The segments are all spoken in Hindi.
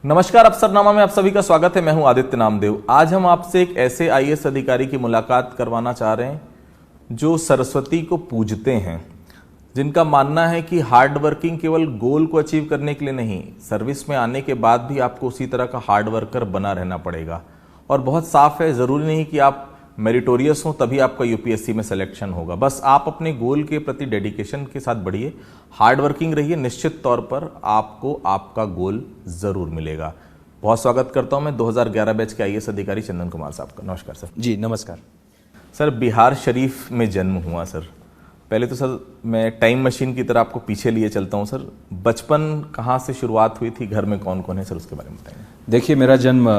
नमस्कार, अफसरनामा में आप सभी का स्वागत है। मैं हूं आदित्य नामदेव। आज हम आपसे एक ऐसे आईएएस अधिकारी की मुलाकात करवाना चाह रहे हैं जो सरस्वती को पूजते हैं, जिनका मानना है कि हार्ड वर्किंग केवल गोल को अचीव करने के लिए नहीं, सर्विस में आने के बाद भी आपको उसी तरह का हार्ड वर्कर बना रहना पड़ेगा। और बहुत साफ है, जरूरी नहीं कि आप मेरिटोरियस हो तभी आपका यूपीएससी में सिलेक्शन होगा। बस आप अपने गोल के प्रति डेडिकेशन के साथ बढ़िए, हार्ड वर्किंग रहिए, निश्चित तौर पर आपको आपका गोल जरूर मिलेगा। बहुत स्वागत करता हूं मैं 2011 बैच के आईएएस अधिकारी चंदन कुमार साहब का। नमस्कार सर। जी नमस्कार सर, बिहार शरीफ में जन्म हुआ सर। पहले तो सर मैं टाइम मशीन की तरह आपको पीछे लिए चलता हूं सर। बचपन कहाँ से शुरुआत हुई थी, घर में कौन कौन है सर, उसके बारे में बताएंगे। देखिए, मेरा जन्म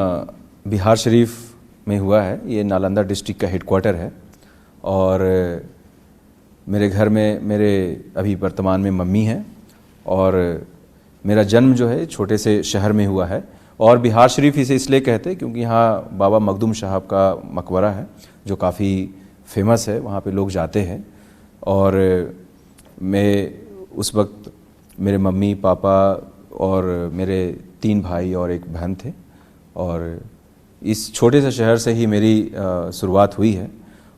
बिहार शरीफ में हुआ है। ये नालंदा डिस्ट्रिक्ट का हेडक्वार्टर है। और मेरे घर में मेरे अभी वर्तमान में मम्मी हैं। और मेरा जन्म जो है छोटे से शहर में हुआ है। और बिहार शरीफ इसे इसलिए कहते हैं क्योंकि यहाँ बाबा मखदूम साहब का मकबरा है जो काफ़ी फेमस है, वहाँ पे लोग जाते हैं। और मैं उस वक्त मेरे मम्मी पापा और मेरे 3 भाई और 1 बहन थे। और इस छोटे से शहर से ही मेरी शुरुआत हुई है।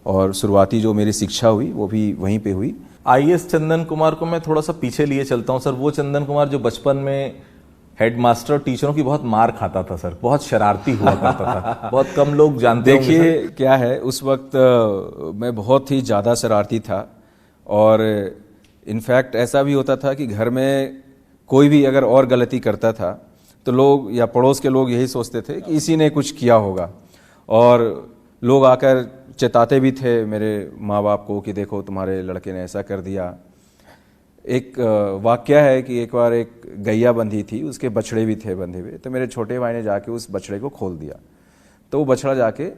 और शुरुआती जो मेरी शिक्षा हुई वो भी वहीं पे हुई। आईएएस चंदन कुमार को मैं थोड़ा सा पीछे लिए चलता हूं सर। वो चंदन कुमार जो बचपन में हेडमास्टर टीचरों की बहुत मार खाता था सर, बहुत शरारती हुआ करता था। बहुत कम लोग जानते होंगे। देखिए क्या है, उस वक्त मैं बहुत ही ज़्यादा शरारती था। और इनफैक्ट ऐसा भी होता था कि घर में कोई भी अगर और गलती करता था तो लोग या पड़ोस के लोग यही सोचते थे कि इसी ने कुछ किया होगा। और लोग आकर चेताते भी थे मेरे माँ बाप को कि देखो तुम्हारे लड़के ने ऐसा कर दिया। एक वाकया है कि एक बार एक गैया बंधी थी, उसके बछड़े भी थे बंधे हुए। तो मेरे छोटे भाई ने जाके उस बछड़े को खोल दिया, तो वो बछड़ा जाके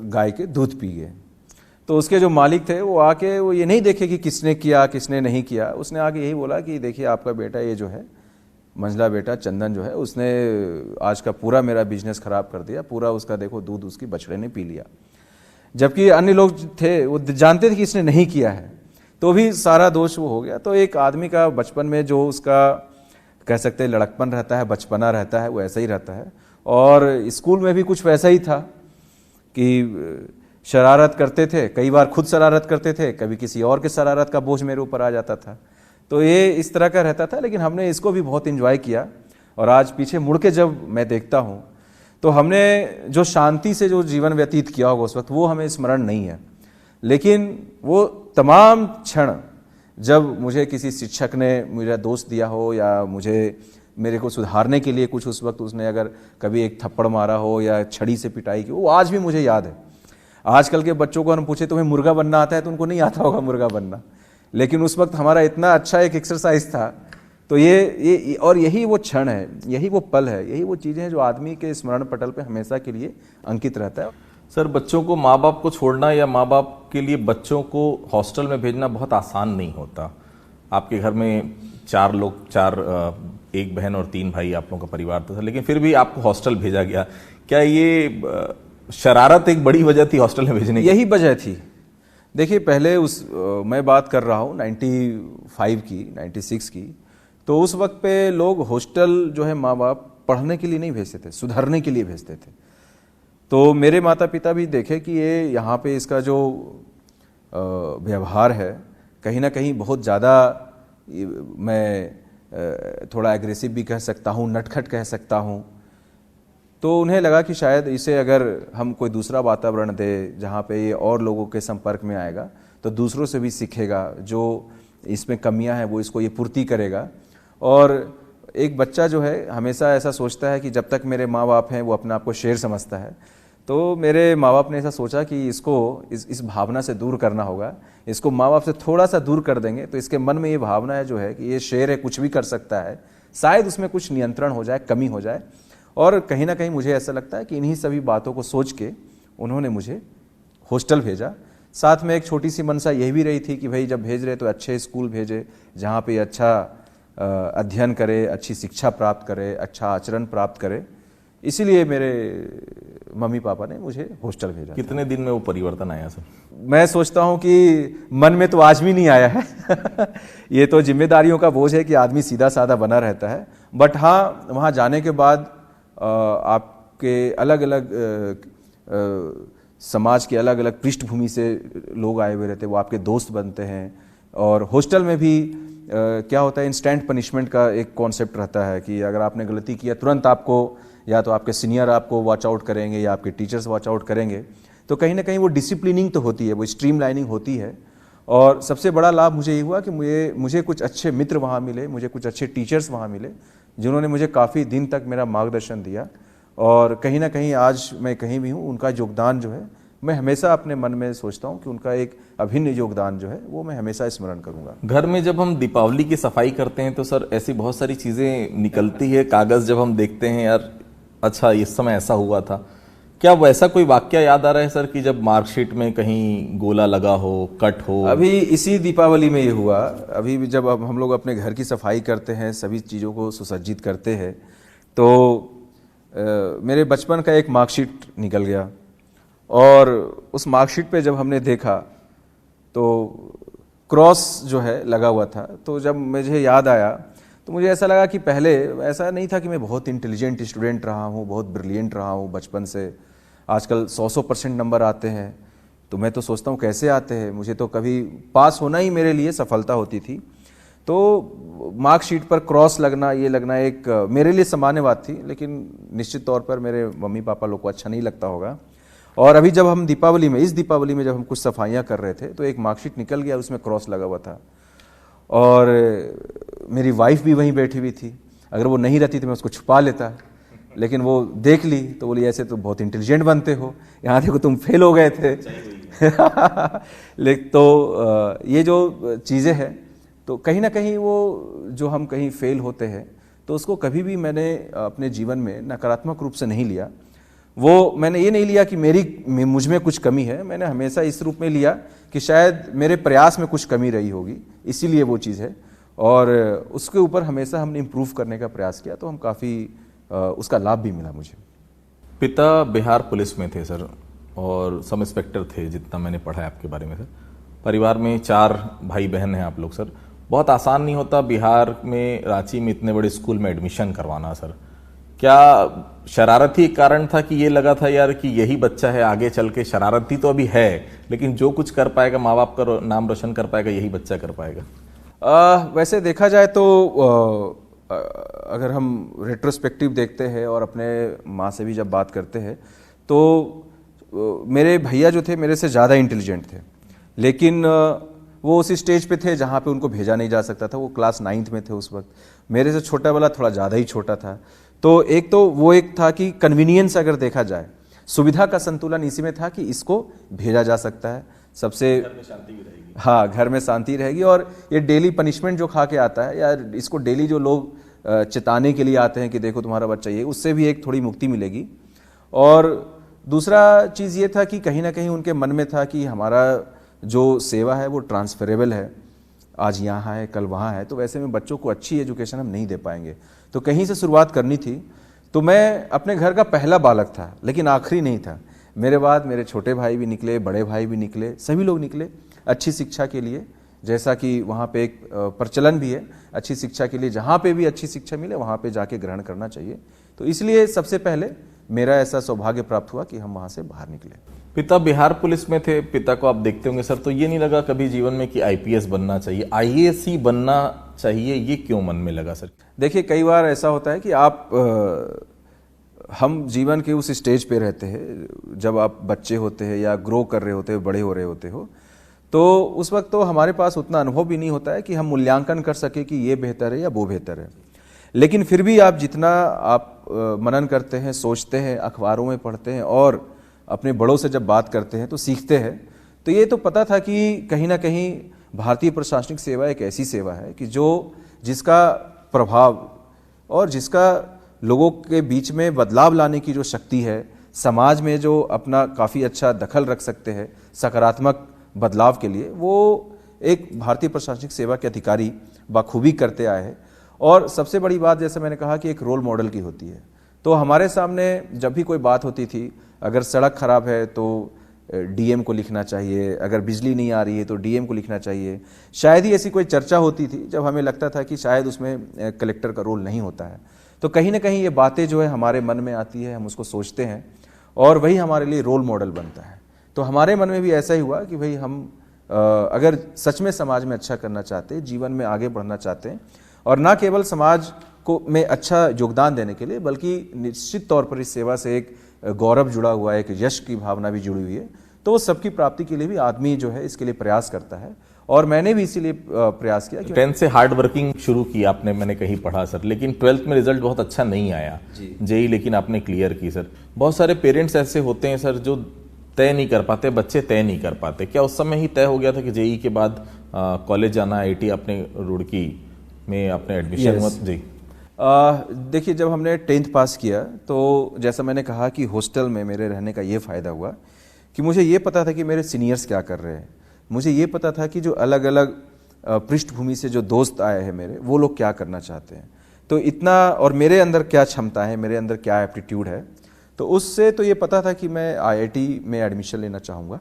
गाय के दूध पी गए। तो उसके जो मालिक थे वो आके वो ये नहीं देखे कि किसने किया किसने नहीं किया। उसने आके यही बोला कि देखिए आपका बेटा ये जो है मंझला बेटा चंदन जो है उसने आज का पूरा मेरा बिजनेस खराब कर दिया, पूरा उसका देखो दूध उसकी बछड़े ने पी लिया। जबकि अन्य लोग थे वो जानते थे कि इसने नहीं किया है, तो भी सारा दोष वो हो गया। तो एक आदमी का बचपन में जो उसका कह सकते हैं लड़कपन रहता है, बचपना रहता है, वो ऐसा ही रहता है। और स्कूल में भी कुछ वैसा ही था कि शरारत करते थे, कई बार खुद शरारत करते थे, कभी किसी और के शरारत का बोझ मेरे ऊपर आ जाता था। तो ये इस तरह का रहता था, लेकिन हमने इसको भी बहुत एंजॉय किया। और आज पीछे मुड़ के जब मैं देखता हूँ तो हमने जो शांति से जो जीवन व्यतीत किया होगा उस वक्त, वो हमें स्मरण नहीं है। लेकिन वो तमाम क्षण जब मुझे किसी शिक्षक ने मेरा दोस्त दिया हो या मुझे मेरे को सुधारने के लिए कुछ उस वक्त उसने अगर कभी एक थप्पड़ मारा हो या छड़ी से पिटाई की, वो आज भी मुझे याद है। आजकल के बच्चों को हम पूछे तुम्हें मुर्गा बनना आता है तो उनको नहीं आता होगा मुर्गा बनना, लेकिन उस वक्त हमारा इतना अच्छा एक एक्सरसाइज था। तो ये और यही वो क्षण है, यही वो पल है, यही वो चीज़ें हैं जो आदमी के स्मरण पटल पे हमेशा के लिए अंकित रहता है। सर, बच्चों को माँ बाप को छोड़ना या माँ बाप के लिए बच्चों को हॉस्टल में भेजना बहुत आसान नहीं होता। आपके घर में 4 लोग, 1 बहन और 3 भाई आप लोगों का परिवार था, लेकिन फिर भी आपको हॉस्टल भेजा गया। क्या ये शरारत एक बड़ी वजह थी हॉस्टल में भेजने की? यही वजह थी। देखिए पहले मैं बात कर रहा हूँ 95 की, 96 की। तो उस वक्त पे लोग हॉस्टल जो है माँ बाप पढ़ने के लिए नहीं भेजते थे, सुधरने के लिए भेजते थे। तो मेरे माता पिता भी देखे कि ये यहाँ पे इसका जो व्यवहार है कहीं ना कहीं बहुत ज़्यादा, मैं थोड़ा एग्रेसिव भी कह सकता हूँ, नटखट कह सकता हूँ। तो उन्हें लगा कि शायद इसे अगर हम कोई दूसरा वातावरण दे जहाँ पे ये और लोगों के संपर्क में आएगा तो दूसरों से भी सीखेगा, जो इसमें कमियां हैं वो इसको ये पूर्ति करेगा। और एक बच्चा जो है हमेशा ऐसा सोचता है कि जब तक मेरे माँ बाप हैं वो अपने आप को शेर समझता है। तो मेरे माँ बाप ने ऐसा सोचा कि इसको इस भावना से दूर करना होगा, इसको माँ बाप से थोड़ा सा दूर कर देंगे तो इसके मन में ये भावना है जो है कि ये शेर है, कुछ भी कर सकता है, शायद उसमें कुछ नियंत्रण हो जाए, कमी हो जाए। और कहीं ना कहीं मुझे ऐसा लगता है कि इन्हीं सभी बातों को सोच के उन्होंने मुझे हॉस्टल भेजा। साथ में एक छोटी सी मनसा यही भी रही थी कि भाई जब भेज रहे तो अच्छे स्कूल भेजे जहाँ पे अच्छा अध्ययन करे, अच्छी शिक्षा प्राप्त करे, अच्छा आचरण प्राप्त करे। इसीलिए मेरे मम्मी पापा ने मुझे हॉस्टल भेजा। कितने दिन में वो परिवर्तन आया सर? मैं सोचता हूं कि मन में तो आज भी नहीं आया है ये तो जिम्मेदारियों का बोझ है कि आदमी सीधा साधा बना रहता है। बट हाँ, वहाँ जाने के बाद आपके अलग अलग समाज के अलग अलग पृष्ठभूमि से लोग आए हुए रहते हैं, वो आपके दोस्त बनते हैं। और हॉस्टल में भी क्या होता है, इंस्टेंट पनिशमेंट का एक कॉन्सेप्ट रहता है कि अगर आपने गलती किया तुरंत आपको या तो आपके सीनियर आपको वॉच आउट करेंगे या आपके टीचर्स वॉच आउट करेंगे। तो कहीं ना कहीं वो डिसिप्लिनिंग तो होती है, वो स्ट्रीमलाइनिंग होती है। और सबसे बड़ा लाभ मुझे ये हुआ कि मुझे कुछ अच्छे मित्र वहाँ मिले, मुझे कुछ अच्छे टीचर्स वहाँ मिले जिन्होंने मुझे काफ़ी दिन तक मेरा मार्गदर्शन दिया। और कहीं ना कहीं आज मैं कहीं भी हूँ, उनका योगदान जो है मैं हमेशा अपने मन में सोचता हूँ कि उनका एक अभिन्न योगदान जो है वो मैं हमेशा स्मरण करूँगा। घर में जब हम दीपावली की सफाई करते हैं तो सर ऐसी बहुत सारी चीज़ें निकलती है, कागज़ जब हम देखते हैं यार अच्छा इस समय ऐसा हुआ था। क्या वैसा कोई वाक्य याद आ रहा है सर कि जब मार्कशीट में कहीं गोला लगा हो, कट हो? अभी इसी दीपावली में ये हुआ। अभी भी जब अब हम लोग अपने घर की सफाई करते हैं, सभी चीज़ों को सुसज्जित करते हैं, तो मेरे बचपन का एक मार्कशीट निकल गया। और उस मार्कशीट पे जब हमने देखा तो क्रॉस जो है लगा हुआ था। तो जब मुझे याद आया तो मुझे ऐसा लगा कि पहले ऐसा नहीं था कि मैं बहुत इंटेलिजेंट स्टूडेंट रहा हूँ, बहुत ब्रिलियंट रहा हूँ बचपन से। आजकल 100% नंबर आते हैं, तो मैं तो सोचता हूँ कैसे आते हैं, मुझे तो कभी पास होना ही मेरे लिए सफलता होती थी। तो मार्कशीट पर क्रॉस लगना, ये लगना एक मेरे लिए सामान्य बात थी, लेकिन निश्चित तौर पर मेरे मम्मी पापा लोग को अच्छा नहीं लगता होगा। और अभी जब हम दीपावली में, इस दीपावली में जब हम कुछ सफाइयाँ कर रहे थे तो एक मार्कशीट निकल गया, उसमें क्रॉस लगा हुआ था। और मेरी वाइफ भी वहीं बैठी हुई थी। अगर वो नहीं रहती तो मैं उसको छुपा लेता, लेकिन वो देख ली तो बोली ऐसे तो बहुत इंटेलिजेंट बनते हो, यहाँ देखो तुम फेल हो गए थे लेकिन तो ये जो चीज़ें हैं, तो कहीं ना कहीं वो जो हम कहीं फेल होते हैं तो उसको कभी भी मैंने अपने जीवन में नकारात्मक रूप से नहीं लिया। वो मैंने ये नहीं लिया कि मुझ में कुछ कमी है, मैंने हमेशा इस रूप में लिया कि शायद मेरे प्रयास में कुछ कमी रही होगी, इसीलिए वो चीज़ है। और उसके ऊपर हमेशा हमने इम्प्रूव करने का प्रयास किया, तो हम काफ़ी उसका लाभ भी मिला मुझे। पिता बिहार पुलिस में थे सर और सब इंस्पेक्टर थे, जितना मैंने पढ़ा है आपके बारे में सर। परिवार में 4 भाई बहन हैं आप लोग सर। बहुत आसान नहीं होता बिहार में, रांची में इतने बड़े स्कूल में एडमिशन करवाना सर। क्या शरारती एक कारण था कि ये लगा था यार कि यही बच्चा है आगे चल के, शरारती तो अभी है लेकिन जो कुछ कर पाएगा, माँ बाप का नाम रोशन कर पाएगा, यही बच्चा कर पाएगा? वैसे देखा जाए तो अगर हम रेट्रोस्पेक्टिव देखते हैं और अपने माँ से भी जब बात करते हैं तो मेरे भैया जो थे मेरे से ज़्यादा इंटेलिजेंट थे, लेकिन वो उस स्टेज पे थे जहाँ पे उनको भेजा नहीं जा सकता था। वो क्लास 9th में थे उस वक्त। मेरे से छोटा वाला थोड़ा ज़्यादा ही छोटा था। तो एक था कि कन्वीनियंस अगर देखा जाए, सुविधा का संतुलन इसी में था कि इसको भेजा जा सकता है, सबसे घर में शांति भी रहेगी। हाँ, घर में शांति रहेगी। और ये डेली पनिशमेंट जो खा के आता है, या इसको डेली जो लोग चिताने के लिए आते हैं कि देखो तुम्हारा बच्चा ये, उससे भी एक थोड़ी मुक्ति मिलेगी। और दूसरा चीज़ ये था कि कहीं ना कहीं उनके मन में था कि हमारा जो सेवा है वो ट्रांसफरेबल है, आज यहाँ है कल वहाँ है, तो वैसे में बच्चों को अच्छी एजुकेशन हम नहीं दे पाएंगे, तो कहीं से शुरुआत करनी थी। तो मैं अपने घर का पहला बालक था, लेकिन आखिरी नहीं था। मेरे बाद मेरे छोटे भाई भी निकले, बड़े भाई भी निकले, सभी लोग निकले अच्छी शिक्षा के लिए। जैसा कि वहाँ पे एक प्रचलन भी है अच्छी शिक्षा के लिए, जहाँ पे भी अच्छी शिक्षा मिले वहाँ पे जाके ग्रहण करना चाहिए। तो इसलिए सबसे पहले मेरा ऐसा सौभाग्य प्राप्त हुआ कि हम वहाँ से बाहर निकले। पिता बिहार पुलिस में थे, पिता को आप देखते होंगे सर, तो ये नहीं लगा कभी जीवन में कि आईपीएस बनना चाहिए, आईएएस ही बनना चाहिए, ये क्यों मन में लगा सर? देखिए, कई बार ऐसा होता है कि हम जीवन के उस स्टेज पे रहते हैं जब आप बच्चे होते हैं या ग्रो कर रहे होते हो, बड़े हो रहे होते हो, तो उस वक्त तो हमारे पास उतना अनुभव भी नहीं होता है कि हम मूल्यांकन कर सके कि ये बेहतर है या वो बेहतर है। लेकिन फिर भी आप जितना मनन करते हैं, सोचते हैं, अखबारों में पढ़ते हैं और अपने बड़ों से जब बात करते हैं तो सीखते हैं। तो ये तो पता था कि कहीं ना कहीं भारतीय प्रशासनिक सेवा एक ऐसी सेवा है कि जिसका प्रभाव और जिसका लोगों के बीच में बदलाव लाने की जो शक्ति है, समाज में जो अपना काफ़ी अच्छा दखल रख सकते हैं सकारात्मक बदलाव के लिए, वो एक भारतीय प्रशासनिक सेवा के अधिकारी बखूबी करते आए हैं। और सबसे बड़ी बात, जैसे मैंने कहा, कि एक रोल मॉडल की होती है। तो हमारे सामने जब भी कोई बात होती थी, अगर सड़क खराब है तो डीएम को लिखना चाहिए, अगर बिजली नहीं आ रही है तो डीएम को लिखना चाहिए। शायद ही ऐसी कोई चर्चा होती थी जब हमें लगता था कि शायद उसमें कलेक्टर का रोल नहीं होता है। तो कहीं ना कहीं ये बातें जो है हमारे मन में आती है, हम उसको सोचते हैं और वही हमारे लिए रोल मॉडल बनता है। तो हमारे मन में भी ऐसा ही हुआ कि भाई हम अगर सच में समाज में अच्छा करना चाहते हैं, जीवन में आगे बढ़ना चाहते हैं और ना केवल समाज को में अच्छा योगदान देने के लिए, बल्कि निश्चित तौर पर इस सेवा से एक गौरव जुड़ा हुआ है, एक यश की भावना भी जुड़ी हुई है, तो वो सबकी प्राप्ति के लिए भी आदमी जो है इसके लिए प्रयास करता है। और मैंने भी इसीलिए प्रयास किया कि 10th से हार्ड वर्किंग शुरू की आपने, मैंने कहीं पढ़ा सर, लेकिन 12th में रिजल्ट बहुत अच्छा नहीं आया जेई, लेकिन आपने क्लियर की सर। बहुत सारे पेरेंट्स ऐसे होते हैं सर जो तय नहीं कर पाते, बच्चे तय नहीं कर पाते। क्या उस समय ही तय हो गया था कि जेई के बाद कॉलेज जाना, आईआईटी आपने रुड़की में आपने एडमिशन हुआ? जी देखिए, जब हमने 10th पास किया तो जैसा मैंने कहा कि हॉस्टल में मेरे रहने का ये फ़ायदा हुआ कि मुझे ये पता था कि मेरे सीनियर्स क्या कर रहे हैं, मुझे ये पता था कि जो अलग अलग पृष्ठभूमि से जो दोस्त आए हैं मेरे, वो लोग क्या करना चाहते हैं। तो इतना, और मेरे अंदर क्या क्षमता है, मेरे अंदर क्या एप्टीट्यूड है, तो उससे तो ये पता था कि मैं आईआईटी में एडमिशन लेना चाहूँगा।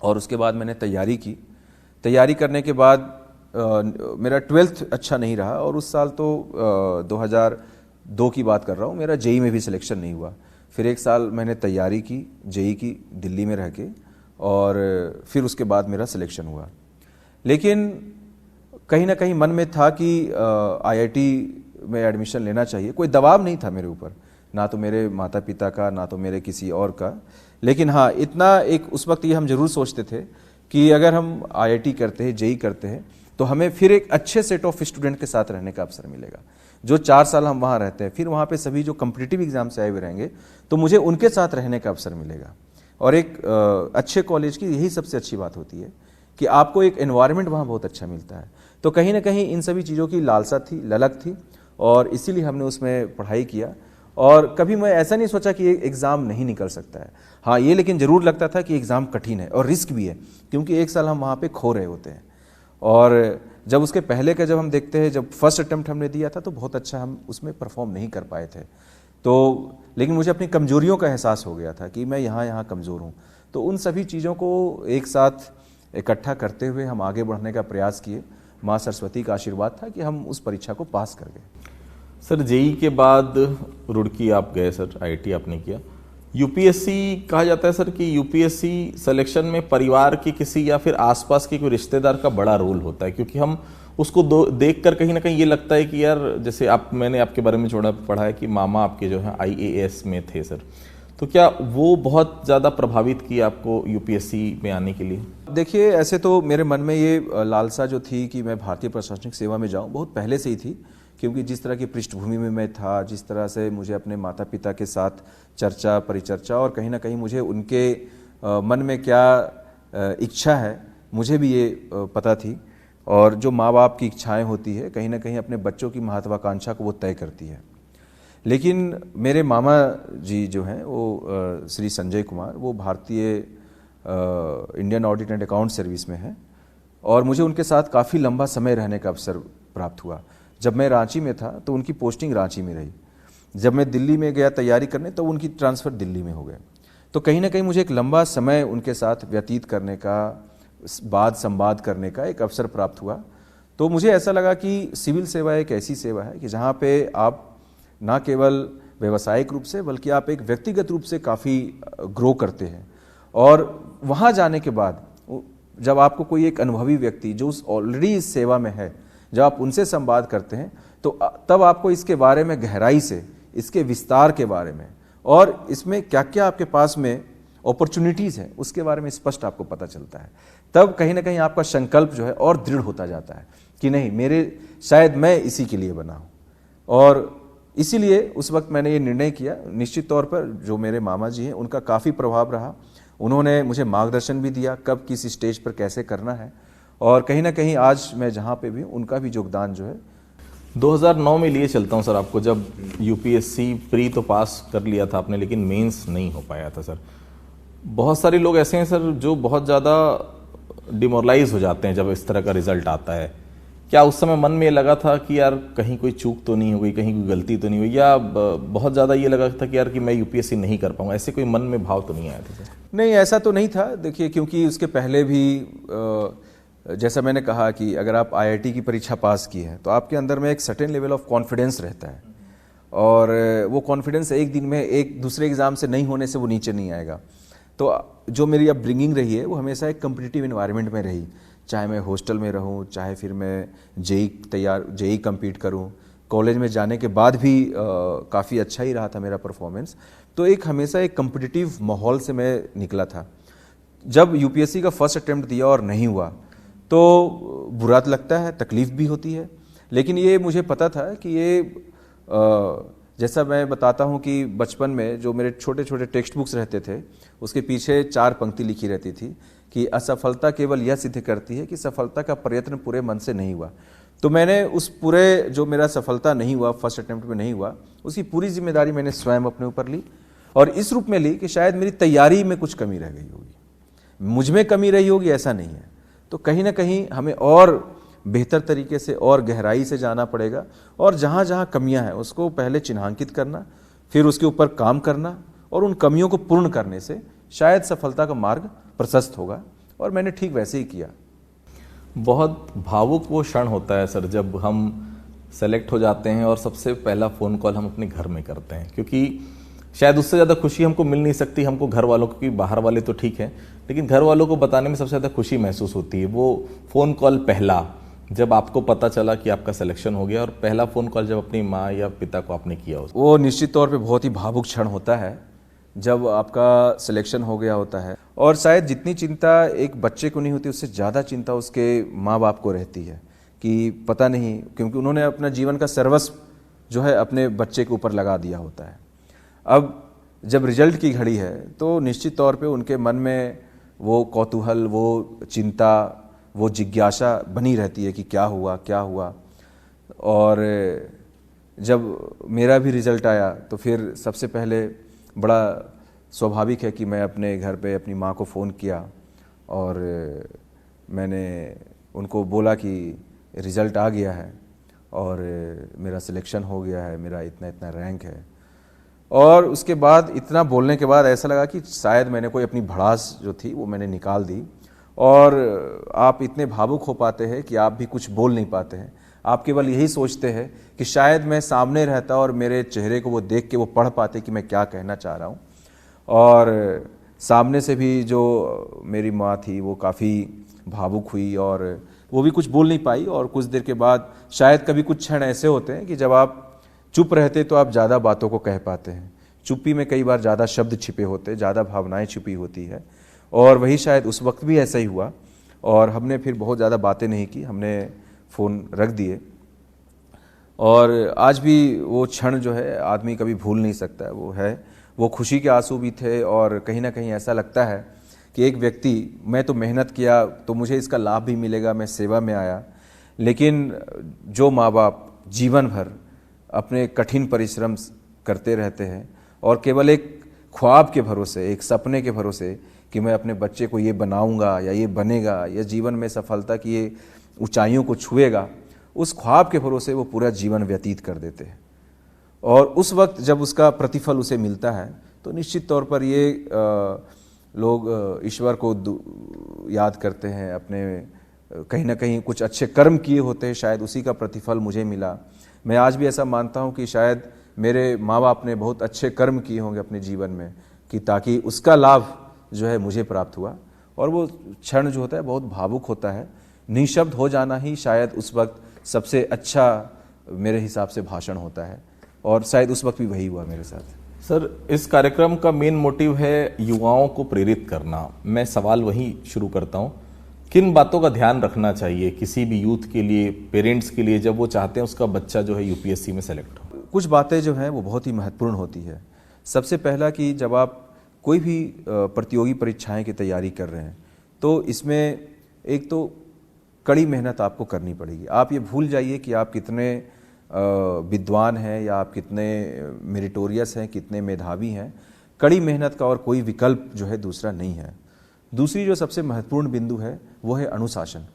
और उसके बाद मैंने तैयारी की। तैयारी करने के बाद मेरा 12th अच्छा नहीं रहा और उस साल तो 2002 की बात कर रहा हूँ, मेरा जेई में भी सिलेक्शन नहीं हुआ। फिर 1 साल मैंने तैयारी की जेई की दिल्ली में रह के, और फिर उसके बाद मेरा सिलेक्शन हुआ। लेकिन कहीं ना कहीं मन में था कि आईआईटी में एडमिशन लेना चाहिए। कोई दबाव नहीं था मेरे ऊपर, ना तो मेरे माता पिता का, ना तो मेरे किसी और का। लेकिन हाँ, इतना एक उस वक्त ये हम जरूर सोचते थे कि अगर हम आईआईटी करते हैं, जेई करते हैं, तो हमें फिर एक अच्छे सेट ऑफ स्टूडेंट के साथ रहने का अवसर मिलेगा। जो 4 साल हम वहाँ रहते हैं, फिर वहाँ पे सभी जो कॉम्पिटिटिव एग्जाम से आए हुए रहेंगे, तो मुझे उनके साथ रहने का अवसर मिलेगा। और एक अच्छे कॉलेज की यही सबसे अच्छी बात होती है कि आपको एक एनवायरनमेंट वहाँ बहुत अच्छा मिलता है। तो कहीं ना कहीं इन सभी चीज़ों की लालसा थी, ललक थी, और इसीलिए हमने उसमें पढ़ाई किया। और कभी मैं ऐसा नहीं सोचा कि एग्ज़ाम नहीं निकल सकता है। हाँ, ये लेकिन ज़रूर लगता था कि एग्ज़ाम कठिन है और रिस्क भी है, क्योंकि 1 साल हम वहाँ पे खो रहे होते हैं। और जब उसके पहले का जब हम देखते हैं, जब फर्स्ट अटेम्प्ट हमने दिया था तो बहुत अच्छा हम उसमें परफॉर्म नहीं कर पाए थे। तो लेकिन मुझे अपनी कमजोरियों का एहसास हो गया था कि मैं यहाँ कमज़ोर हूँ। तो उन सभी चीज़ों को एक साथ इकट्ठा करते हुए हम आगे बढ़ने का प्रयास किए। माँ सरस्वती का आशीर्वाद था कि हम उस परीक्षा को पास कर गए। सर, जेई के बाद रुड़की आप गए सर, आईआईटी आपने किया। यूपीएससी कहा जाता है सर कि यूपीएससी सिलेक्शन में परिवार के किसी या फिर आसपास के कोई रिश्तेदार का बड़ा रोल होता है, क्योंकि हम उसको देखकर कहीं ना कहीं ये लगता है कि यार, जैसे मैंने आपके बारे में थोड़ा पढ़ा है कि मामा आपके जो है आईएएस में थे सर, तो क्या वो बहुत ज़्यादा प्रभावित किया आपको यूपीएससी में आने के लिए? देखिए, ऐसे तो मेरे मन में ये लालसा जो थी कि मैं भारतीय प्रशासनिक सेवा में जाऊँ, बहुत पहले से ही थी। क्योंकि जिस तरह की पृष्ठभूमि में मैं था, जिस तरह से मुझे अपने माता पिता के साथ चर्चा परिचर्चा, और कहीं ना कहीं मुझे उनके मन में क्या इच्छा है, मुझे भी ये पता थी। और जो माँ बाप की इच्छाएं होती है, कहीं ना कहीं अपने बच्चों की महत्वाकांक्षा को वो तय करती है। लेकिन मेरे मामा जी जो हैं, वो श्री संजय कुमार, वो भारतीय Indian audit and account service में हैं, और मुझे उनके साथ काफ़ी लंबा समय रहने का अवसर प्राप्त हुआ। जब मैं रांची में था तो उनकी पोस्टिंग रांची में रही। जब मैं दिल्ली में गया तैयारी करने, तो उनकी ट्रांसफ़र दिल्ली में हो गए। तो कहीं ना कहीं मुझे एक लंबा समय उनके साथ व्यतीत करने का, वाद संवाद करने का एक अवसर प्राप्त हुआ। तो मुझे ऐसा लगा कि सिविल सेवा एक ऐसी सेवा है कि जहाँ पे आप ना केवल व्यावसायिक रूप से, बल्कि आप एक व्यक्तिगत रूप से काफ़ी ग्रो करते हैं। और वहाँ जाने के बाद जब आपको कोई एक अनुभवी व्यक्ति जो ऑलरेडी इस सेवा में है, जब आप उनसे संवाद करते हैं, तो तब आपको इसके बारे में गहराई से, इसके विस्तार के बारे में, और इसमें क्या क्या आपके पास में अपॉर्चुनिटीज़ हैं, उसके बारे में स्पष्ट आपको पता चलता है। तब कहीं ना कहीं आपका संकल्प जो है और दृढ़ होता जाता है कि नहीं, शायद मैं इसी के लिए बना हूँ। और इसीलिए उस वक्त मैंने ये निर्णय किया। निश्चित तौर पर जो मेरे मामा जी हैं, उनका काफ़ी प्रभाव रहा। उन्होंने मुझे मार्गदर्शन भी दिया, कब किस स्टेज पर कैसे करना है। और कहीं ना कहीं आज मैं जहाँ पे भी हूँ, उनका भी योगदान जो है। 2009 में लिए चलता हूँ सर आपको, जब यूपीएससी प्री तो पास कर लिया था आपने, लेकिन मेंस नहीं हो पाया था सर। बहुत सारे लोग ऐसे हैं सर जो बहुत ज़्यादा डिमोरलाइज हो जाते हैं जब इस तरह का रिजल्ट आता है। क्या उस समय मन में ये लगा था कि यार कहीं कोई चूक तो नहीं हो गई, कहीं कोई गलती तो नहीं हुई, या बहुत ज़्यादा ये लगा था कि यार कि मैं यूपीएससी नहीं कर पाऊंगा, ऐसे कोई मन में भाव तो नहीं आया था सर? नहीं, ऐसा तो नहीं था। देखिए, क्योंकि उसके पहले भी जैसा मैंने कहा कि अगर आप आईआईटी की परीक्षा पास की है तो आपके अंदर में एक सर्टेन लेवल ऑफ कॉन्फिडेंस रहता है, और वो कॉन्फिडेंस एक दिन में एक दूसरे एग्ज़ाम से नहीं होने से वो नीचे नहीं आएगा। तो जो मेरी अपब्रिंगिंग रही है वो हमेशा एक कम्पिटिटिव इन्वायरमेंट में रही, चाहे मैं हॉस्टल में रहूं, चाहे फिर मैं जेई कम्पीट करूं। कॉलेज में जाने के बाद भी काफ़ी अच्छा ही रहा था मेरा परफॉर्मेंस। तो एक हमेशा एक कम्पिटिटिव माहौल से मैं निकला था। जब यूपीएससी का फर्स्ट अटेम्प्ट दिया और नहीं हुआ तो बुरा लगता है, तकलीफ़ भी होती है, लेकिन ये मुझे पता था कि ये जैसा मैं बताता हूँ कि बचपन में जो मेरे छोटे छोटे टेक्स्ट बुक्स रहते थे उसके पीछे 4 पंक्ति लिखी रहती थी कि असफलता केवल यह सिद्ध करती है कि सफलता का प्रयत्न पूरे मन से नहीं हुआ। तो मैंने उस पूरे जो मेरा सफलता नहीं हुआ, फर्स्ट अटेम्प्ट में नहीं हुआ, उसकी पूरी जिम्मेदारी मैंने स्वयं अपने ऊपर ली, और इस रूप में ली कि शायद मेरी तैयारी में कुछ कमी रह गई होगी, मुझ में कमी रही होगी, ऐसा नहीं है। तो कहीं ना कहीं हमें और बेहतर तरीके से और गहराई से जाना पड़ेगा, और जहाँ जहाँ कमियाँ हैं उसको पहले चिन्हांकित करना, फिर उसके ऊपर काम करना, और उन कमियों को पूर्ण करने से शायद सफलता का मार्ग प्रशस्त होगा। और मैंने ठीक वैसे ही किया। बहुत भावुक वो क्षण होता है सर जब हम सेलेक्ट हो जाते हैं और सबसे पहला फ़ोन कॉल हम अपने घर में करते हैं, क्योंकि शायद उससे ज़्यादा खुशी हमको मिल नहीं सकती हमको घर वालों को, क्योंकि बाहर वाले तो ठीक है, लेकिन घर वालों को बताने में सबसे ज़्यादा खुशी महसूस होती है। वो फ़ोन कॉल पहला जब आपको पता चला कि आपका सिलेक्शन हो गया, और पहला फ़ोन कॉल जब अपनी माँ या पिता को आपने किया, वो निश्चित तौर पे बहुत ही भावुक क्षण होता है जब आपका सिलेक्शन हो गया होता है। और शायद जितनी चिंता एक बच्चे को नहीं होती उससे ज़्यादा चिंता उसके माँ बाप को रहती है कि पता नहीं, क्योंकि उन्होंने अपना जीवन का सर्वस्व जो है अपने बच्चे के ऊपर लगा दिया होता है। अब जब रिजल्ट की घड़ी है तो निश्चित तौर पे उनके मन में वो कौतूहल, वो चिंता, वो जिज्ञासा बनी रहती है कि क्या हुआ क्या हुआ। और जब मेरा भी रिजल्ट आया तो फिर सबसे पहले बड़ा स्वाभाविक है कि मैं अपने घर पे अपनी माँ को फ़ोन किया और मैंने उनको बोला कि रिज़ल्ट आ गया है और मेरा सिलेक्शन हो गया है, मेरा इतना इतना रैंक है। और उसके बाद इतना बोलने के बाद ऐसा लगा कि शायद मैंने कोई अपनी भड़ास जो थी वो मैंने निकाल दी। और आप इतने भावुक हो पाते हैं कि आप भी कुछ बोल नहीं पाते हैं। आप केवल यही सोचते हैं कि शायद मैं सामने रहता और मेरे चेहरे को वो देख के वो पढ़ पाते कि मैं क्या कहना चाह रहा हूँ। और सामने से भी जो मेरी माँ थी वो काफ़ी भावुक हुई और वो भी कुछ बोल नहीं पाई। और कुछ देर के बाद शायद कभी कुछ क्षण ऐसे होते हैं कि जब आप चुप रहते तो आप ज़्यादा बातों को कह पाते हैं। चुप्पी में कई बार ज़्यादा शब्द छिपे होते, ज़्यादा भावनाएं छुपी होती है। और वही शायद उस वक्त भी ऐसा ही हुआ और हमने फिर बहुत ज़्यादा बातें नहीं की, हमने फ़ोन रख दिए। और आज भी वो क्षण जो है आदमी कभी भूल नहीं सकता है। वो खुशी के आंसू भी थे और कहीं ना कहीं ऐसा लगता है कि एक व्यक्ति, मैं तो मेहनत किया तो मुझे इसका लाभ भी मिलेगा, मैं सेवा में आया। लेकिन जो माँ बाप जीवन भर अपने कठिन परिश्रम करते रहते हैं और केवल एक ख्वाब के भरोसे, एक सपने के भरोसे कि मैं अपने बच्चे को ये बनाऊंगा या ये बनेगा या जीवन में सफलता की ये ऊंचाइयों को छुएगा, उस ख्वाब के भरोसे वो पूरा जीवन व्यतीत कर देते हैं। और उस वक्त जब उसका प्रतिफल उसे मिलता है तो निश्चित तौर पर ये लोग ईश्वर को याद करते हैं, अपने कहीं ना कहीं कुछ अच्छे कर्म किए होते हैं, शायद उसी का प्रतिफल मुझे मिला। मैं आज भी ऐसा मानता हूँ कि शायद मेरे माँ बाप ने बहुत अच्छे कर्म किए होंगे अपने जीवन में कि ताकि उसका लाभ जो है मुझे प्राप्त हुआ। और वो क्षण जो होता है बहुत भावुक होता है। निशब्द हो जाना ही शायद उस वक्त सबसे अच्छा मेरे हिसाब से भाषण होता है और शायद उस वक्त भी वही हुआ मेरे साथ। सर, इस कार्यक्रम का मेन मोटिव है युवाओं को प्रेरित करना। मैं सवाल वही शुरू करता हूँ, किन बातों का ध्यान रखना चाहिए किसी भी यूथ के लिए, पेरेंट्स के लिए, जब वो चाहते हैं उसका बच्चा जो है यूपीएससी में सेलेक्ट हो? कुछ बातें जो हैं वो बहुत ही महत्वपूर्ण होती है। सबसे पहला कि जब आप कोई भी प्रतियोगी परीक्षाएं की तैयारी कर रहे हैं तो इसमें एक तो कड़ी मेहनत आपको करनी पड़ेगी। आप ये भूल जाइए कि आप कितने विद्वान हैं या आप कितने मेरिटोरियस हैं, कितने मेधावी हैं। कड़ी मेहनत का और कोई विकल्प जो है दूसरा नहीं है। दूसरी जो सबसे महत्वपूर्ण बिंदु है वो है अनुशासन।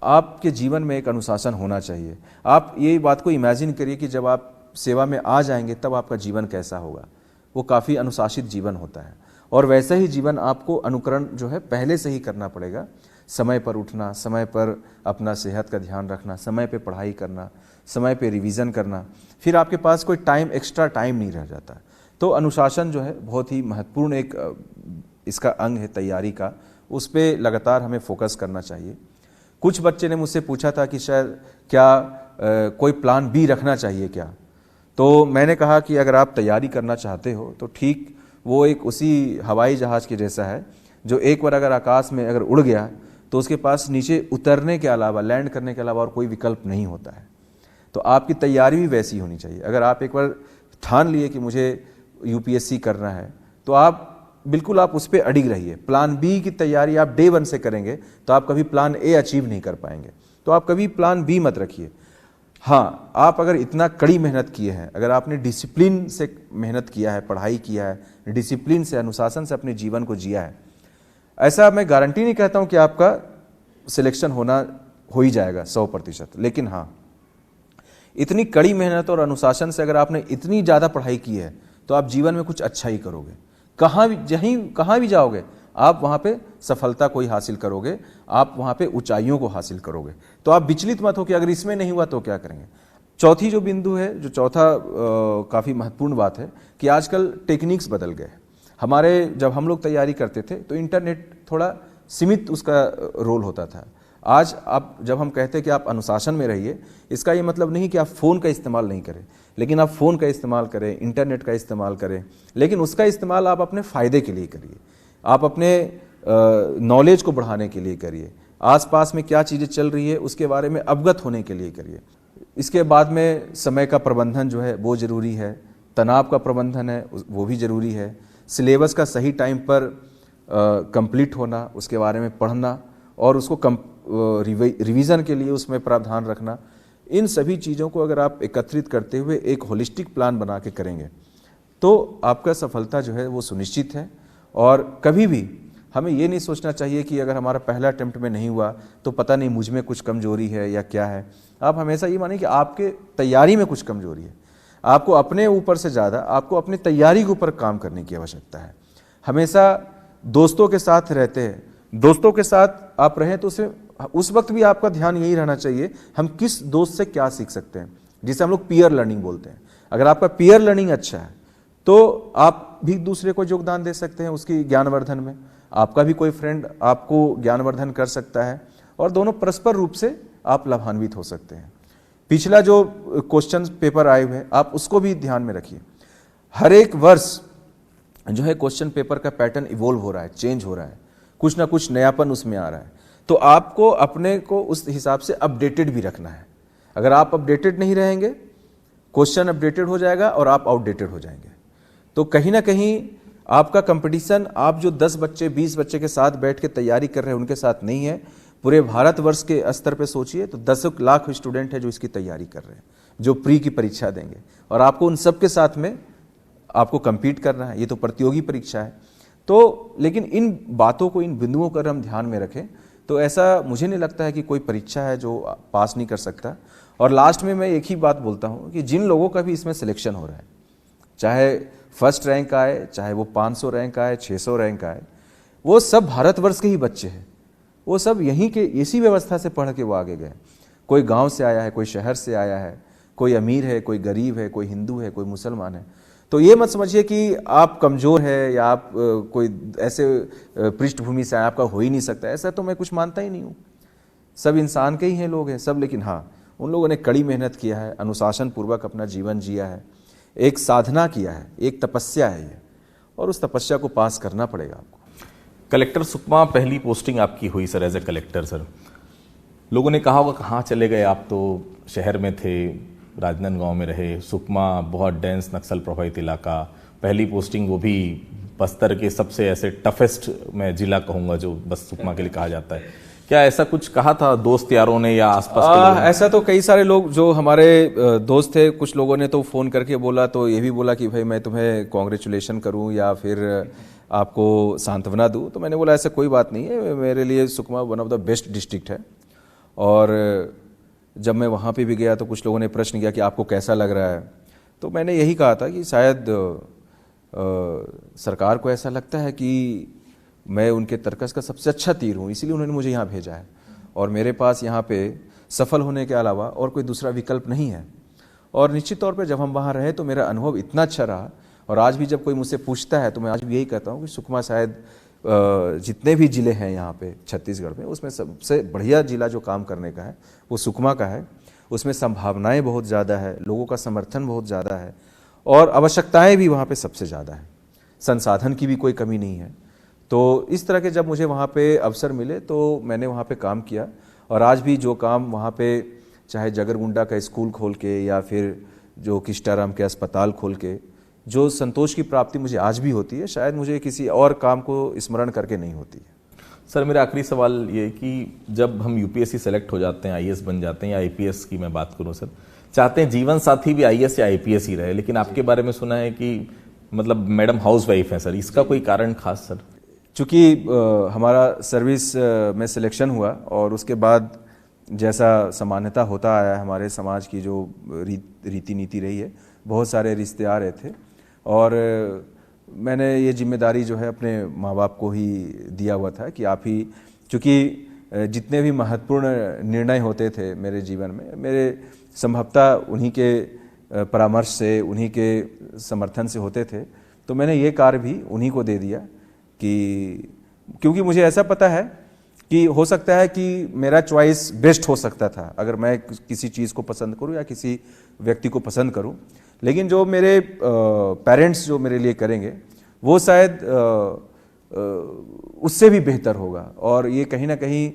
आपके जीवन में एक अनुशासन होना चाहिए। आप ये बात को इमेजिन करिए कि जब आप सेवा में आ जाएंगे तब आपका जीवन कैसा होगा। वो काफ़ी अनुशासित जीवन होता है और वैसा ही जीवन आपको अनुकरण जो है पहले से ही करना पड़ेगा। समय पर उठना, समय पर अपना सेहत का ध्यान रखना, समय पे पढ़ाई करना, समय पे रिवीजन करना, फिर आपके पास कोई टाइम, एक्स्ट्रा टाइम नहीं रह जाता। तो अनुशासन जो है बहुत ही महत्वपूर्ण एक इसका अंग है तैयारी का, उस पर लगातार हमें फोकस करना चाहिए। कुछ बच्चे ने मुझसे पूछा था कि शायद क्या कोई प्लान बी रखना चाहिए क्या, तो मैंने कहा कि अगर आप तैयारी करना चाहते हो तो ठीक वो एक उसी हवाई जहाज के जैसा है जो एक बार अगर आकाश में अगर उड़ गया तो उसके पास नीचे उतरने के अलावा, लैंड करने के अलावा और कोई विकल्प नहीं होता है। तो आपकी तैयारी भी वैसी होनी चाहिए। अगर आप एक बार ठान लिए कि मुझे यूपीएससी करना है तो आप बिल्कुल आप उस पर अडिग रहिए। प्लान बी की तैयारी आप डे 1 से करेंगे तो आप कभी प्लान ए अचीव नहीं कर पाएंगे, तो आप कभी प्लान बी मत रखिए। हाँ, आप अगर इतना कड़ी मेहनत किए हैं, अगर आपने डिसिप्लिन से मेहनत किया है, पढ़ाई किया है, डिसिप्लिन से, अनुशासन से अपने जीवन को जिया है, ऐसा मैं गारंटी नहीं कहता हूं कि आपका सिलेक्शन हो ही जाएगा 100%, लेकिन हाँ, इतनी कड़ी मेहनत और अनुशासन से अगर आपने इतनी ज़्यादा पढ़ाई की है तो आप जीवन में कुछ अच्छा ही करोगे। कहाँ भी जाओगे आप वहाँ पे सफलता को ही हासिल करोगे, आप वहाँ पे ऊंचाइयों को हासिल करोगे। तो आप विचलित मत हो कि अगर इसमें नहीं हुआ तो क्या करेंगे। चौथी जो बिंदु है, जो चौथा काफ़ी महत्वपूर्ण बात है कि आजकल टेक्निक्स बदल गए। हमारे जब हम लोग तैयारी करते थे तो इंटरनेट थोड़ा सीमित उसका रोल होता था। आज आप जब हम कहते हैं कि आप अनुशासन में रहिए, इसका ये मतलब नहीं कि आप फ़ोन का इस्तेमाल नहीं करें, लेकिन आप फ़ोन का इस्तेमाल करें, इंटरनेट का इस्तेमाल करें, लेकिन उसका इस्तेमाल आप अपने फ़ायदे के लिए करिए, आप अपने नॉलेज को बढ़ाने के लिए करिए, आसपास में क्या चीज़ें चल रही है उसके बारे में अवगत होने के लिए करिए। इसके बाद में समय का प्रबंधन जो है वो ज़रूरी है, तनाव का प्रबंधन है वो भी ज़रूरी है, सिलेबस का सही टाइम पर कंप्लीट होना, उसके बारे में पढ़ना और उसको रिवीजन के लिए उसमें प्रावधान रखना। इन सभी चीज़ों को अगर आप एकत्रित करते हुए एक होलिस्टिक प्लान बना के करेंगे तो आपका सफलता जो है वो सुनिश्चित है। और कभी भी हमें ये नहीं सोचना चाहिए कि अगर हमारा पहला अटेम्प्ट में नहीं हुआ तो पता नहीं मुझ में कुछ कमजोरी है या क्या है। आप हमेशा ये मानिए कि आपके तैयारी में कुछ कमजोरी है। आपको अपने ऊपर से ज़्यादा आपको अपनी तैयारी के ऊपर काम करने की आवश्यकता है। हमेशा दोस्तों के साथ रहते हैं, दोस्तों के साथ आप रहें तो उस वक्त भी आपका ध्यान यही रहना चाहिए हम किस दोस्त से क्या सीख सकते हैं, जिसे हम लोग पीयर लर्निंग बोलते हैं। अगर आपका पीयर लर्निंग अच्छा है तो आप भी दूसरे को योगदान दे सकते हैं उसकी ज्ञानवर्धन में, आपका भी कोई फ्रेंड आपको ज्ञानवर्धन कर सकता है और दोनों परस्पर रूप से आप लाभान्वित हो सकते हैं। पिछला जो क्वेश्चन पेपर आए हुए आप उसको भी ध्यान में रखिए। हर एक वर्ष जो है क्वेश्चन पेपर का पैटर्न इवोल्व हो रहा है, चेंज हो रहा है, कुछ ना कुछ नयापन उसमें आ रहा है। तो आपको अपने को उस हिसाब से अपडेटेड भी रखना है। अगर आप अपडेटेड नहीं रहेंगे, क्वेश्चन अपडेटेड हो जाएगा और आप आउटडेटेड हो जाएंगे। तो कहीं ना कहीं आपका कंपटीशन आप जो 10 बच्चे 20 बच्चे के साथ बैठ के तैयारी कर रहे हैं उनके साथ नहीं है। पूरे भारतवर्ष के स्तर पे सोचिए तो 10 लाख स्टूडेंट है जो इसकी तैयारी कर रहे हैं, जो प्री की परीक्षा देंगे, और आपको उन सब के साथ में आपको compete करना है। ये तो प्रतियोगी परीक्षा है। तो लेकिन इन बातों को, इन बिंदुओं को अगर हम ध्यान में रखें तो ऐसा मुझे नहीं लगता है कि कोई परीक्षा है जो पास नहीं कर सकता। और लास्ट में मैं एक ही बात बोलता हूँ कि जिन लोगों का भी इसमें सिलेक्शन हो रहा है, चाहे फर्स्ट रैंक आए, चाहे वो 500 रैंक आए, 600 रैंक आए, वो सब भारतवर्ष के ही बच्चे हैं। वो सब यहीं के इसी व्यवस्था से पढ़ के वो आगे गए। कोई गांव से आया है, कोई शहर से आया है, कोई अमीर है, कोई गरीब है, कोई हिंदू है, कोई मुसलमान है। तो ये मत समझिए कि आप कमज़ोर है या आप कोई ऐसे पृष्ठभूमि से आपका हो ही नहीं सकता। ऐसा तो मैं कुछ मानता ही नहीं हूँ। सब इंसान के ही हैं लोग हैं सब, लेकिन हाँ, उन लोगों ने कड़ी मेहनत किया है, अनुशासन पूर्वक अपना जीवन जिया है, एक साधना किया है, एक तपस्या है ये, और उस तपस्या को पास करना पड़ेगा आपको। कलेक्टर सुकमा पहली पोस्टिंग आपकी हुई sir, as a collector sir, लोगों ने कहा होगा कहाँ चले गए आप, तो शहर में थे, राजनांदगांव में रहे, सुकमा बहुत डेंस नक्सल प्रभावित इलाका, पहली पोस्टिंग वो भी बस्तर के सबसे ऐसे टफेस्ट मैं जिला कहूँगा जो बस सुकमा के लिए कहा जाता है। क्या ऐसा कुछ कहा था दोस्त यारों ने या आसपास के लोगों ने? ऐसा तो कई सारे लोग जो हमारे दोस्त थे, कुछ लोगों ने तो फ़ोन करके बोला, तो ये भी बोला कि भाई मैं तुम्हें कॉन्ग्रेचुलेशन करूं या फिर आपको सांत्वना दूं। तो मैंने बोला ऐसा कोई बात नहीं है, मेरे लिए Sukma one of the best district है और जब मैं वहाँ पे भी गया तो कुछ लोगों ने प्रश्न किया कि आपको कैसा लग रहा है, तो मैंने यही कहा था कि शायद सरकार को ऐसा लगता है कि मैं उनके तर्कस का सबसे अच्छा तीर हूँ, इसीलिए उन्होंने मुझे यहाँ भेजा है और मेरे पास यहाँ पे सफल होने के अलावा और कोई दूसरा विकल्प नहीं है। और निश्चित तौर पे जब हम वहाँ रहे तो मेरा अनुभव इतना अच्छा रहा, और आज भी जब कोई मुझसे पूछता है तो मैं आज भी यही कहता हूँ कि सुकमा शायद जितने भी ज़िले हैं यहाँ पे छत्तीसगढ़ में, उसमें सबसे बढ़िया ज़िला जो काम करने का है वो सुकमा का है। उसमें संभावनाएं बहुत ज़्यादा है, लोगों का समर्थन बहुत ज़्यादा है और आवश्यकताएं भी वहाँ पे सबसे ज़्यादा है, संसाधन की भी कोई कमी नहीं है। तो इस तरह के जब मुझे वहाँ पे अवसर मिले तो मैंने वहाँ पे काम किया, और आज भी जो काम वहाँ पे चाहे जगरगुंडा का स्कूल खोल के या फिर जो किष्टाराम के अस्पताल खोल के जो संतोष की प्राप्ति मुझे आज भी होती है, शायद मुझे किसी और काम को स्मरण करके नहीं होती है। सर मेरा आखिरी सवाल ये कि जब हम यूपीएससी सेलेक्ट हो जाते हैं, आईएएस बन जाते हैं या आईपीएस की मैं बात करूं सर, चाहते हैं जीवन साथी भी आईएएस या आईपीएस ही रहे, लेकिन आपके बारे में सुना है कि मतलब मैडम हाउसवाइफ हैं सर, इसका कोई कारण खास सर? चूँकि हमारा सर्विस में सिलेक्शन हुआ और उसके बाद जैसा सामान्यता होता आया है, हमारे समाज की जो रीति नीति रही है, बहुत सारे रिश्ते आ रहे थे और मैंने ये जिम्मेदारी जो है अपने माँ बाप को ही दिया हुआ था कि आप ही, चूँकि जितने भी महत्वपूर्ण निर्णय होते थे मेरे जीवन में, मेरे संभवतः उन्हीं के परामर्श से, उन्हीं के समर्थन से होते थे, तो मैंने ये कार्य भी उन्हीं को दे दिया कि क्योंकि मुझे ऐसा पता है कि हो सकता है कि मेरा चॉइस बेस्ट हो सकता था अगर मैं किसी चीज़ को पसंद करूं या किसी व्यक्ति को पसंद करूं, लेकिन जो मेरे पेरेंट्स जो मेरे लिए करेंगे वो शायद उससे भी बेहतर होगा। और ये कहीं ना कहीं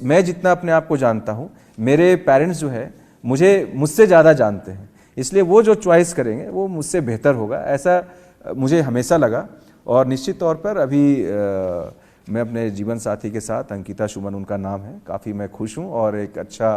मैं जितना अपने आप को जानता हूं, मेरे पेरेंट्स जो है मुझसे ज़्यादा जानते हैं, इसलिए वो जो चॉइस करेंगे वो मुझसे बेहतर होगा, ऐसा मुझे हमेशा लगा। और निश्चित तौर पर अभी मैं अपने जीवन साथी के साथ, अंकिता सुमन उनका नाम है, काफ़ी मैं खुश हूँ और एक अच्छा,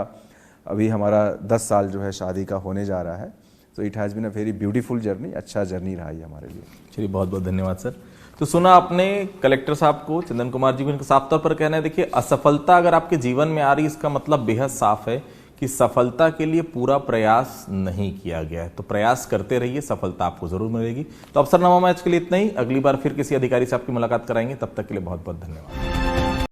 अभी हमारा 10 साल जो है शादी का होने जा रहा है, तो it has been a very beautiful journey, अच्छा जर्नी रहा ये हमारे लिए। चलिए बहुत बहुत धन्यवाद सर। तो सुना आपने कलेक्टर साहब को, चंदन कुमार जी को, साफ तौर पर कहना है देखिए, असफलता अगर आपके जीवन में आ रही, इसका मतलब बेहद साफ है कि सफलता के लिए पूरा प्रयास नहीं किया गया है। तो प्रयास करते रहिए, सफलता आपको जरूर मिलेगी। तो अफसरनामा मैच के लिए इतना ही, अगली बार फिर किसी अधिकारी से आपकी मुलाकात कराएंगे, तब तक के लिए बहुत बहुत धन्यवाद।